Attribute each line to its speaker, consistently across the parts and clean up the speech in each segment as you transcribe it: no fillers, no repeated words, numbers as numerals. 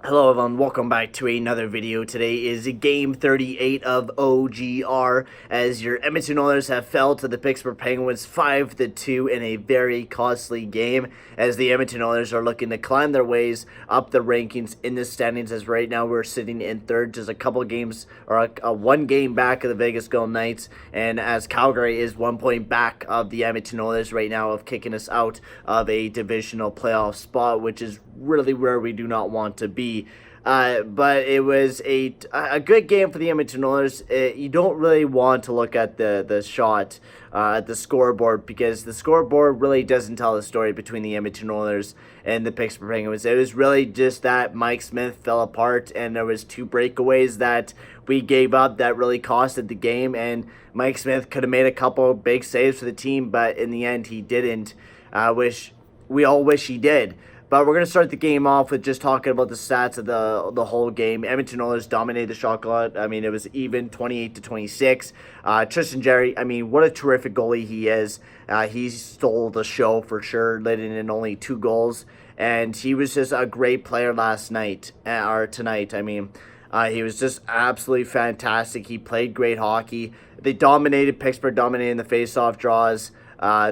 Speaker 1: Hello everyone, welcome back to another video. Today is game 38 of OGR as your Edmonton Oilers have fell to the Pittsburgh Penguins 5-2 in a very costly game as the Edmonton Oilers are looking to climb their ways up the rankings in the standings, as right now we're sitting in third, just a couple games or one game back of the Vegas Golden Knights, and as Calgary is 1 point back of the Edmonton Oilers right now of kicking us out of a divisional playoff spot, which is really where we do not want to be. But it was a good game for the Edmonton Oilers. You don't really want to look at the shot at the scoreboard, because the scoreboard really doesn't tell the story between the Edmonton Oilers and the Pittsburgh Penguins. It was really just that Mike Smith fell apart, and there was two breakaways that we gave up that really costed the game, and Mike Smith could have made a couple big saves for the team, but in the end he didn't. We all wish he did. But we're going to start the game off with just talking about the stats of the whole game. Edmonton Oilers dominated the shot clock. I mean, it was even 28-26. Tristan Jarry, I mean, what a terrific goalie he is. He stole the show for sure, letting in only 2 goals. And he was just a great player last night, or tonight, I mean. He was just absolutely fantastic. He played great hockey. They dominated, Pittsburgh dominated the face-off draws.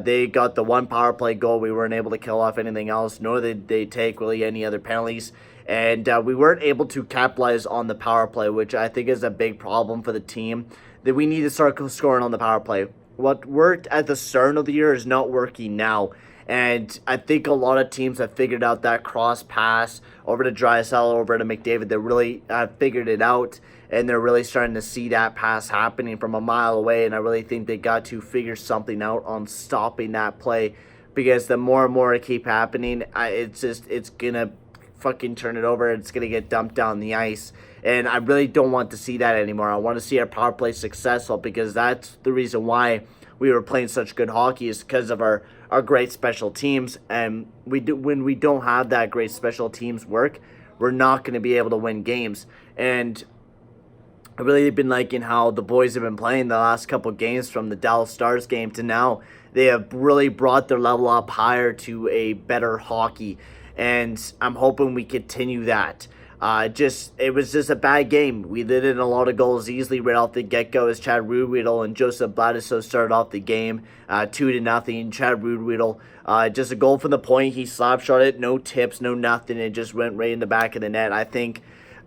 Speaker 1: They got the one power play goal. We weren't able to kill off anything else, nor did they take really any other penalties. And we weren't able to capitalize on the power play, which I think is a big problem for the team, that we need to start scoring on the power play. What worked at the start of the year is not working now. And I think a lot of teams have figured out that cross pass over to Draisaitl, over to McDavid. They really figured it out, and they're really starting to see that pass happening from a mile away. And I really think they got to figure something out on stopping that play, because the more and more it keep happening, it's going to fucking turn it over. It's going to get dumped down the ice. And I really don't want to see that anymore. I want to see our power play successful, because that's the reason why we were playing such good hockey, is because of our great special teams. And when we don't have that great special teams work, we're not going to be able to win games. And I really have been liking how the boys have been playing the last couple games, from the Dallas Stars game to now. They have really brought their level up higher to a better hockey, and I'm hoping we continue that. It was just a bad game. We let in a lot of goals easily right off the get-go, as Chad Ruhwedel and Joseph Bledsoe started off the game 2-0. Chad Ruhwedel, just a goal from the point. He slap shot it, no tips, no nothing. It just went right in the back of the net. I think,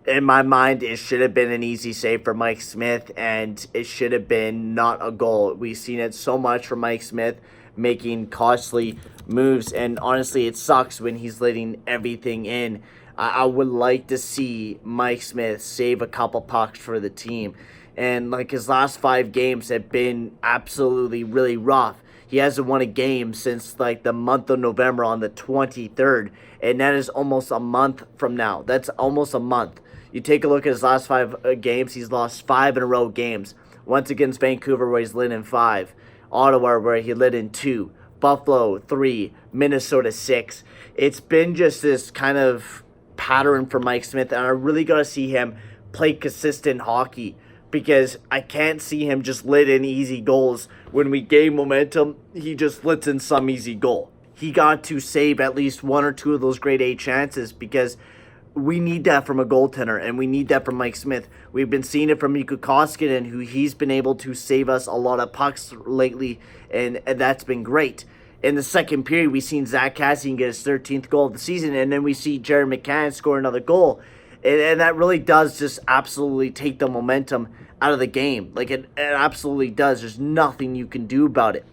Speaker 1: in my mind, it should have been an easy save for Mike Smith, and it should have been not a goal. We've seen it so much from Mike Smith making costly moves, and honestly, it sucks when he's letting everything in. I would like to see Mike Smith save a couple pucks for the team. And like, his last 5 games have been absolutely really rough. He hasn't won a game since like the month of November on the 23rd. And that is almost a month from now. That's almost a month. You take a look at his last 5 games. He's lost 5 in a row games. Once against Vancouver, where he's led in 5. Ottawa, where he led in 2. Buffalo, 3. Minnesota, 6. It's been just this kind of pattern for Mike Smith, and I really got to see him play consistent hockey, because I can't see him just let in easy goals. When we gain momentum, he just lets in some easy goal. He got to save at least 1 or 2 of those grade A chances, because we need that from a goaltender, and we need that from Mike Smith. We've been seeing it from Mikko Koskinen, who he's been able to save us a lot of pucks lately, and that's been great. In the second period, we've seen Zach Kassian get his 13th goal of the season, and then we see Jared McCann score another goal. And that really does just absolutely take the momentum out of the game. Like, it absolutely does. There's nothing you can do about it.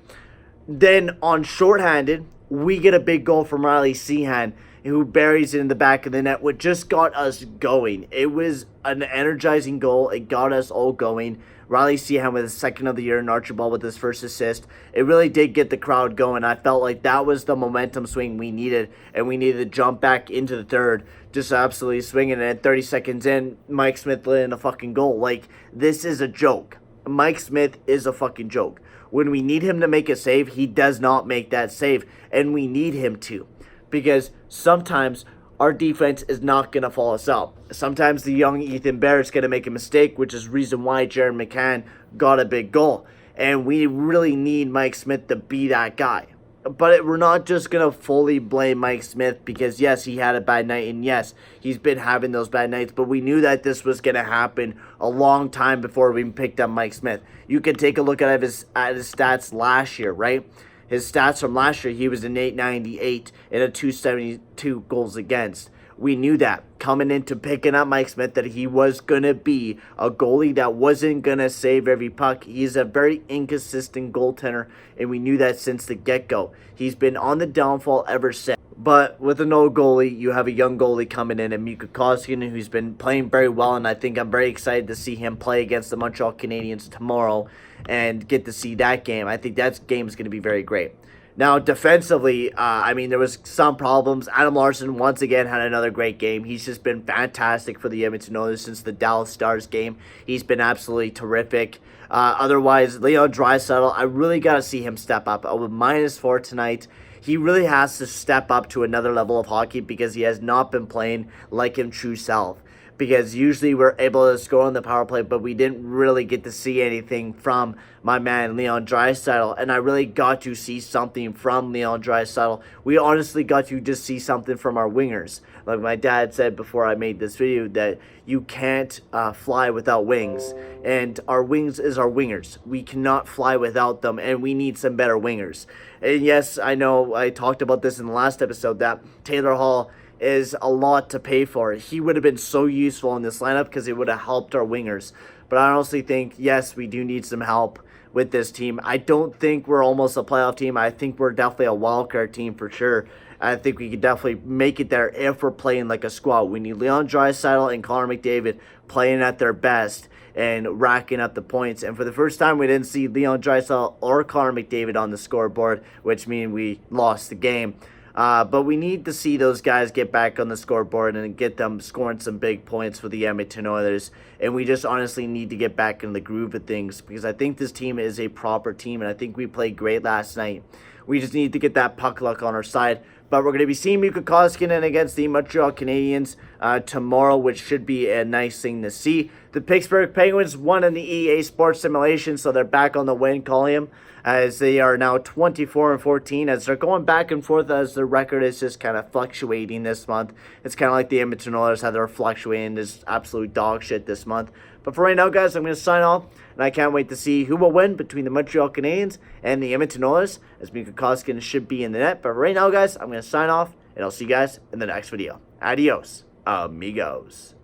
Speaker 1: Then, on shorthanded, we get a big goal from Riley Sheahan, who buries it in the back of the net, which just got us going. It was an energizing goal. It got us all going. Riley Sheahan with his second of the year, and Archibald with his first assist. It really did get the crowd going. I felt like that was the momentum swing we needed, and we needed to jump back into the third, just absolutely swinging. And 30 seconds in, Mike Smith let in a fucking goal. Like, this is a joke. Mike Smith is a fucking joke. When we need him to make a save, he does not make that save, and we need him to, because sometimes our defense is not going to fall us out. Sometimes the young Ethan Bear is going to make a mistake, which is the reason why Jared McCann got a big goal. And we really need Mike Smith to be that guy. But we're not just going to fully blame Mike Smith because, yes, he had a bad night, and yes, he's been having those bad nights, but we knew that this was going to happen a long time before we picked up Mike Smith. You can take a look at his stats last year, right? His stats from last year, he was an 898 and a 272 goals against. We knew that coming into picking up Mike Smith that he was going to be a goalie that wasn't going to save every puck. He's a very inconsistent goaltender, and we knew that since the get-go. He's been on the downfall ever since. But with an old goalie, you have a young goalie coming in, and Mikko Koskinen, who's been playing very well, and I think I'm very excited to see him play against the Montreal Canadiens tomorrow and get to see that game. I think that game is going to be very great. Now, defensively, I mean, there was some problems. Adam Larsson, once again, had another great game. He's just been fantastic for the Edmonton Oilers since the Dallas Stars game. He's been absolutely terrific. Otherwise, Leon Draisaitl, I really got to see him step up. With -4 tonight, he really has to step up to another level of hockey because he has not been playing like him true self. Because usually we're able to score on the power play, but we didn't really get to see anything from my man Leon Draisaitl, and I really got to see something from Leon Draisaitl. We honestly got to just see something from our wingers. Like my dad said before I made this video, that you can't fly without wings, and our wings is our wingers. We cannot fly without them, and we need some better wingers. And yes, I know I talked about this in the last episode, that Taylor Hall is a lot to pay for. He would have been so useful in this lineup because it would have helped our wingers. But I honestly think, yes, we do need some help with this team. I don't think we're almost a playoff team. I think we're definitely a wildcard team for sure. I think we could definitely make it there if we're playing like a squad. We need Leon Draisaitl and Connor McDavid playing at their best and racking up the points. And for the first time, we didn't see Leon Draisaitl or Connor McDavid on the scoreboard, which means we lost the game. But we need to see those guys get back on the scoreboard and get them scoring some big points for the Edmonton Oilers. And we just honestly need to get back in the groove of things because I think this team is a proper team, and I think we played great last night. We just need to get that puck luck on our side. But we're going to be seeing Mikko Koskinen against the Montreal Canadiens tomorrow, which should be a nice thing to see. The Pittsburgh Penguins won in the EA Sports Simulation, so they're back on the win column as they are now 24-14 as they're going back and forth as their record is just kind of fluctuating this month. It's kind of like the Edmonton Oilers, how they're fluctuating this absolute dog shit this month. But for right now, guys, I'm going to sign off, and I can't wait to see who will win between the Montreal Canadiens and the Edmonton Oilers, as Mikko Koskinen should be in the net. But right now, guys, I'm going to sign off, and I'll see you guys in the next video. Adios, amigos.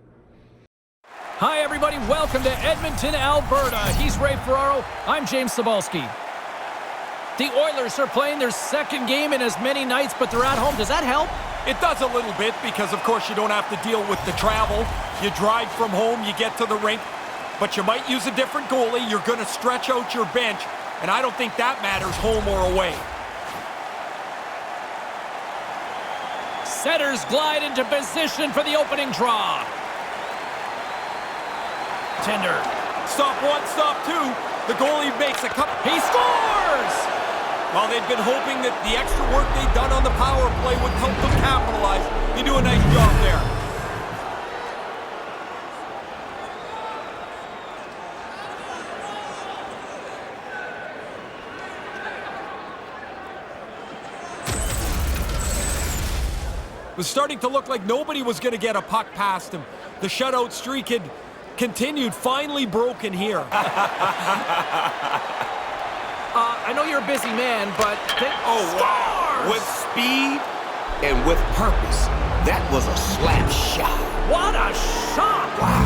Speaker 2: Hi, everybody. Welcome to Edmonton, Alberta. He's Ray Ferraro. I'm James Cebulski. The Oilers are playing their second game in as many nights, but they're at home. Does that help?
Speaker 3: It does a little bit because, of course, you don't have to deal with the travel. You drive from home, you get to the rink, but you might use a different goalie. You're going to stretch out your bench, and I don't think that matters home or away.
Speaker 2: Setters glide into position for the opening draw. Tender.
Speaker 3: Stop one, stop two. The goalie makes a couple.
Speaker 2: He scores!
Speaker 3: Well, they've been hoping that the extra work they've done on the power play would help them capitalize. They do a nice job there. It was starting to look like nobody was going to get a puck past him. The shutout streak had continued, finally broken here.
Speaker 2: I know you're a busy man, but...
Speaker 4: Wow. With speed and with purpose. That was a slap shot.
Speaker 2: What a shot!
Speaker 4: Wow.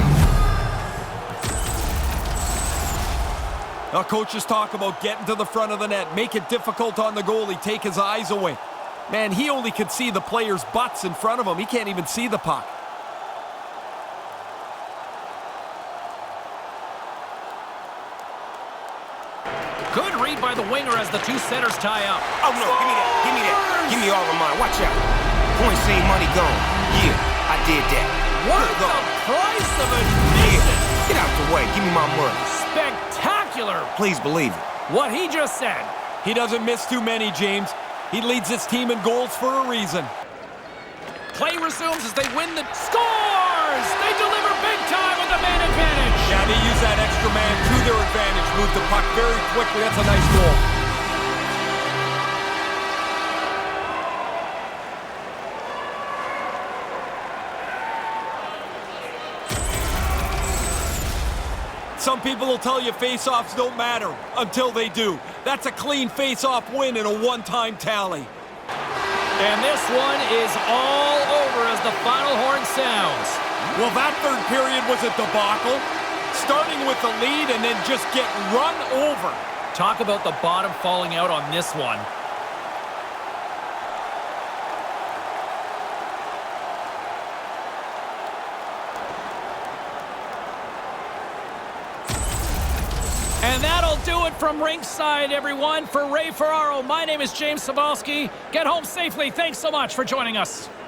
Speaker 3: Now, coaches talk about getting to the front of the net, make it difficult on the goalie, take his eyes away. Man, he only could see the players' butts in front of him. He can't even see the puck.
Speaker 2: Good read by the winger as the two centers tie up.
Speaker 4: Oh, no, give me that, give me that. Give me all of mine, watch out. Point save, money gone. Yeah, I did that.
Speaker 2: What the price of admission?
Speaker 4: Yeah, get out the way, give me my money.
Speaker 2: Spectacular.
Speaker 4: Please believe it.
Speaker 2: What he just said.
Speaker 3: He doesn't miss too many, James. He leads his team in goals for a reason.
Speaker 2: Play resumes as they win the... Scores! They deliver big time with the man advantage.
Speaker 3: Yeah, they use that extra man to their advantage. Move the puck very quickly. That's a nice goal. Some people will tell you face-offs don't matter until they do. That's a clean face-off win and a one-time tally.
Speaker 2: And this one is all over as the final horn sounds.
Speaker 3: Well, that third period was a debacle. Starting with the lead and then just get run over.
Speaker 2: Talk about the bottom falling out on this one. And that'll do it from ringside, everyone. For Ray Ferraro, my name is James Cybulski. Get home safely. Thanks so much for joining us.